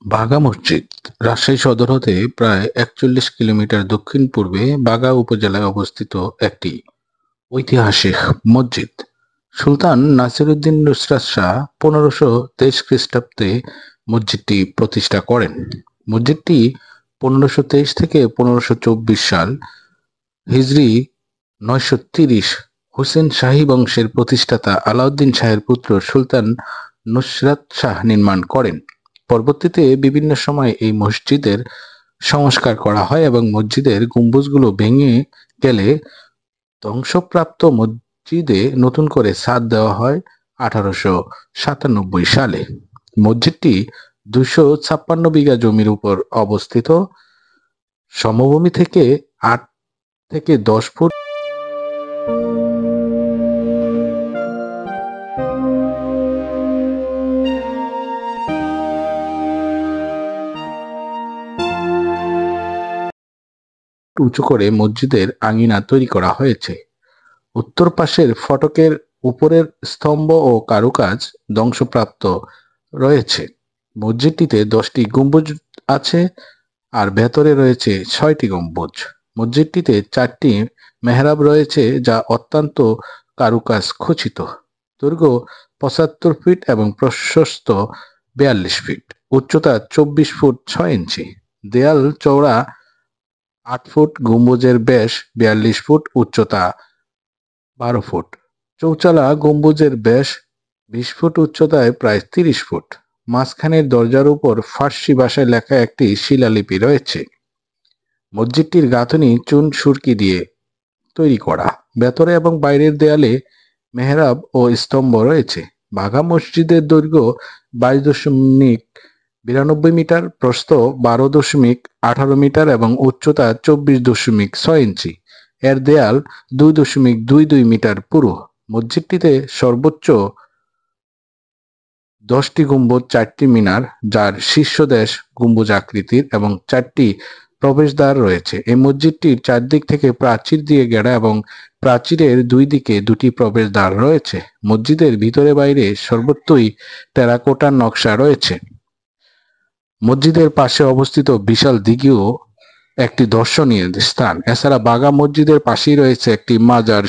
বাগা মসজিদ রাজশাহী সদর হতে প্রায় ৪১ কিলোমিটার দক্ষিণ-পূর্বে বাগা উপজেলায় অবস্থিত একটি ঐতিহাসিক মসজিদ। সুলতান নাসিরউদ্দিন নুসরাত শাহ ১৫২৩ খ্রিস্টাব্দে মসজিদটি প্রতিষ্ঠা করেন। মসজিদটি ১৫২৩ থেকে ১৫২৪ সাল হিজরি ৯৩০ হুসেন শাহী বংশের প্রতিষ্ঠাতা আলাউদ্দিন শাহের পুত্র সুলতান নুসরাত শাহ নির্মাণ করেন। পরবর্তীতে বিভিন্ন সময়ে এই মসজিদের সংস্কার করা হয় এবং মসজিদের গম্বুজগুলো ভেঙে গেলে ধ্বংসপ্রাপ্ত মসজিদে নতুন করে ছাদ দেওয়া হয় ১৮৯৭ সালে। মসজিদটি ২৫৬ বিঘা জমির উপর অবস্থিত। সমভূমি থেকে ৮ থেকে ১০ ফুট উঁচু করে মসজিদের আঙিনা তৈরি করা হয়েছে। উত্তর পাশের ফটকের উপরের স্তম্ভ ও কারুকাজ ধ্বংসপ্রাপ্ত রয়েছে। মসজিদটিতে ১০টি গম্বুজ আছে আর ভেতরে রয়েছে ৬টি গম্বুজ। মসজিদটিতে ৪টি মেহরাব রয়েছে যা অত্যন্ত কারুকাজ খচিত। দৈর্ঘ্য ৭৫ ফিট এবং প্রশস্ত ৪২ ফিট, উচ্চতা ২৪ ফুট ৬ ইঞ্চি, দেয়াল চওড়া ৮ ফুট, গম্বুজের ব্যাস ৪২ ফুট, উচ্চতা ১২ ফুট। চৌচালা গম্বুজের ব্যাস ২০ ফুট, উচ্চতায় প্রায় ৩০ ফুট। মাঝখানের দরজার উপর ফার্সি ভাষায় লেখা একটি শিলালিপি রয়েছে। মসজিদটির গাঁথনি চুন সুরকি দিয়ে তৈরি করা। ভেতরে এবং বাইরের দেয়ালে মেহরাব ও স্তম্ভ রয়েছে। বাঘা মসজিদের দৈর্ঘ্য ২২.৯২ মিটার, প্রস্থ ১২.১৮ মিটার এবং উচ্চতা ২৪.৬ ইঞ্চি। এর দেয়াল ২.২২ মিটার পুরু। মসজিদটিতে সর্বোচ্চ ১০টি গম্বুজ, ৪টি মিনার যার শীর্ষদেশ গম্বুজ আকৃতির এবং ৪টি প্রবেশদ্বার রয়েছে। এই মসজিদটির চারদিক থেকে প্রাচীর দিয়ে ঘেরা এবং প্রাচীরের দুই দিকে ২টি প্রবেশদ্বার রয়েছে। মসজিদের ভিতরে বাইরে সর্বত্রই টেরাকোটার নকশা রয়েছে। মসজিদের পাশে অবস্থিত বিশাল দিঘিও একটি দর্শনীয় স্থান। এছাড়া বাগা মসজিদের পাশেই রয়েছে একটি মাজার।